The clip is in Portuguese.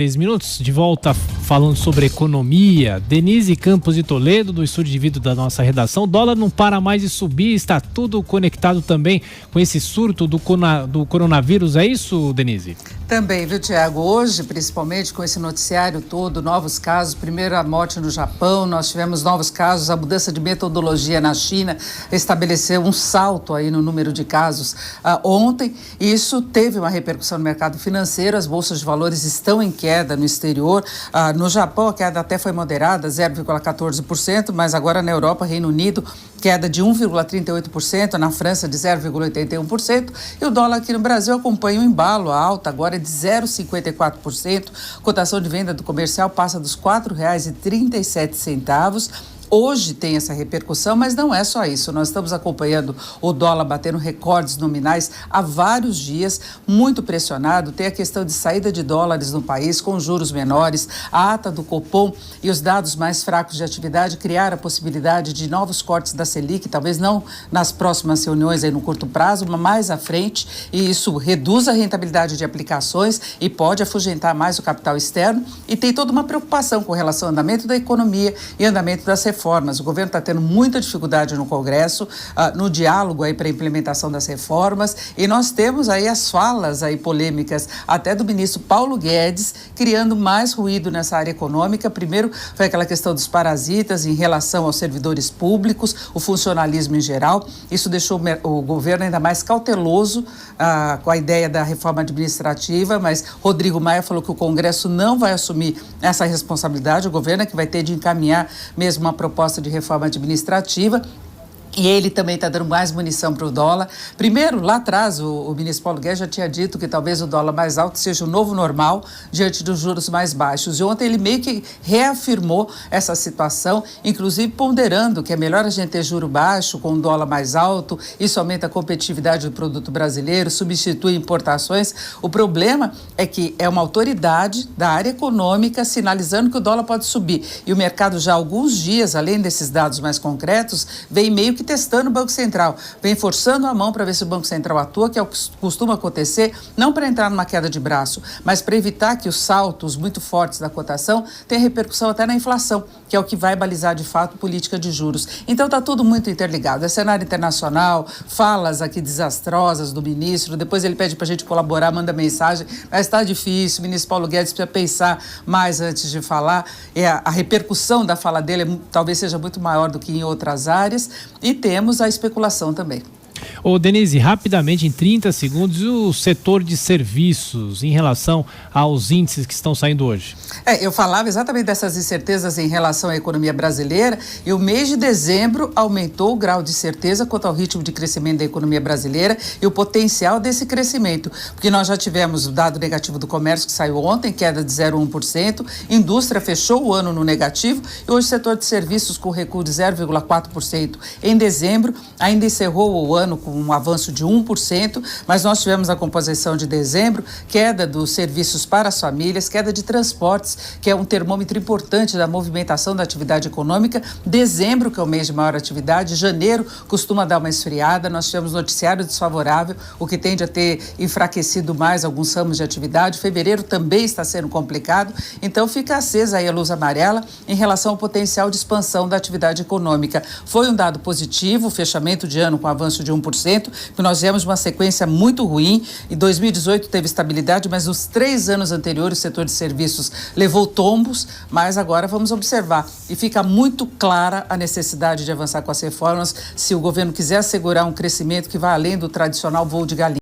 3 minutos, de volta falando sobre economia. Denise Campos de Toledo, do estúdio de vídeo da nossa redação. O dólar não para mais de subir, está tudo conectado também com esse surto do coronavírus, é isso, Denise? Também, viu, Tiago? Hoje, principalmente com esse noticiário todo, novos casos, primeiro a morte no Japão, nós tivemos novos casos, a mudança de metodologia na China estabeleceu um salto aí no número de casos ontem, e isso teve uma repercussão no mercado financeiro, as bolsas de valores estão em queda no exterior, no Japão a queda até foi moderada, 0,14%, mas agora na Europa, Reino Unido, queda de 1,38%, na França de 0,81%, e o dólar aqui no Brasil acompanha o embalo, a alta agora é de 0,54%, cotação de venda do comercial passa dos R$ 4,37. Hoje tem essa repercussão, mas não é só isso. Nós estamos acompanhando o dólar batendo recordes nominais há vários dias, muito pressionado. Tem a questão de saída de dólares no país com juros menores, a ata do Copom e os dados mais fracos de atividade criaram a possibilidade de novos cortes da Selic, talvez não nas próximas reuniões aí no curto prazo, mas mais à frente, e isso reduz a rentabilidade de aplicações e pode afugentar mais o capital externo, e tem toda uma preocupação com relação ao andamento da economia e andamento das reformas. O governo está tendo muita dificuldade no Congresso, no diálogo aí para a implementação das reformas, e nós temos aí as falas aí polêmicas até do ministro Paulo Guedes, criando mais ruído nessa área econômica. Primeiro foi aquela questão dos parasitas em relação aos servidores públicos, o funcionalismo em geral. Isso deixou o governo ainda mais cauteloso com a ideia da reforma administrativa, mas Rodrigo Maia falou que o Congresso não vai assumir essa responsabilidade, o governo é que vai ter de encaminhar mesmo uma proposta de reforma administrativa. E ele também está dando mais munição para o dólar. Primeiro, lá atrás, o ministro Paulo Guedes já tinha dito que talvez o dólar mais alto seja o novo normal diante dos juros mais baixos. E ontem ele meio que reafirmou essa situação, inclusive ponderando que é melhor a gente ter juro baixo com um dólar mais alto, isso aumenta a competitividade do produto brasileiro, substitui importações. O problema é que é uma autoridade da área econômica sinalizando que o dólar pode subir. E o mercado já há alguns dias, além desses dados mais concretos, vem meio que testando o Banco Central, vem forçando a mão para ver se o Banco Central atua, que é o que costuma acontecer, não para entrar numa queda de braço, mas para evitar que os saltos muito fortes da cotação tenham repercussão até na inflação, que é o que vai balizar de fato política de juros. Então está tudo muito interligado. É cenário internacional, falas aqui desastrosas do ministro, depois ele pede para a gente colaborar, manda mensagem, mas está difícil, o ministro Paulo Guedes precisa pensar mais antes de falar, a repercussão da fala dele talvez seja muito maior do que em outras áreas. E temos a especulação também. Ô Denise, rapidamente, em 30 segundos, o setor de serviços em relação aos índices que estão saindo hoje? Eu falava exatamente dessas incertezas em relação à economia brasileira, e o mês de dezembro aumentou o grau de certeza quanto ao ritmo de crescimento da economia brasileira e o potencial desse crescimento, porque nós já tivemos o dado negativo do comércio que saiu ontem, queda de 0,1%, indústria fechou o ano no negativo e hoje o setor de serviços com recuo de 0,4%. Em dezembro, ainda encerrou o ano com um avanço de 1%, mas nós tivemos a composição de dezembro, queda dos serviços para as famílias, queda de transportes, que é um termômetro importante da movimentação da atividade econômica. Dezembro, que é o mês de maior atividade, janeiro costuma dar uma esfriada, nós tivemos noticiário desfavorável, o que tende a ter enfraquecido mais alguns ramos de atividade. Fevereiro também está sendo complicado, então fica acesa aí a luz amarela em relação ao potencial de expansão da atividade econômica. Foi um dado positivo, o fechamento de ano com avanço de 1%, que nós viemos uma sequência muito ruim. Em 2018 teve estabilidade, mas nos 3 anos anteriores o setor de serviços levou tombos, mas agora vamos observar. E fica muito clara a necessidade de avançar com as reformas se o governo quiser assegurar um crescimento que vai além do tradicional voo de galinha.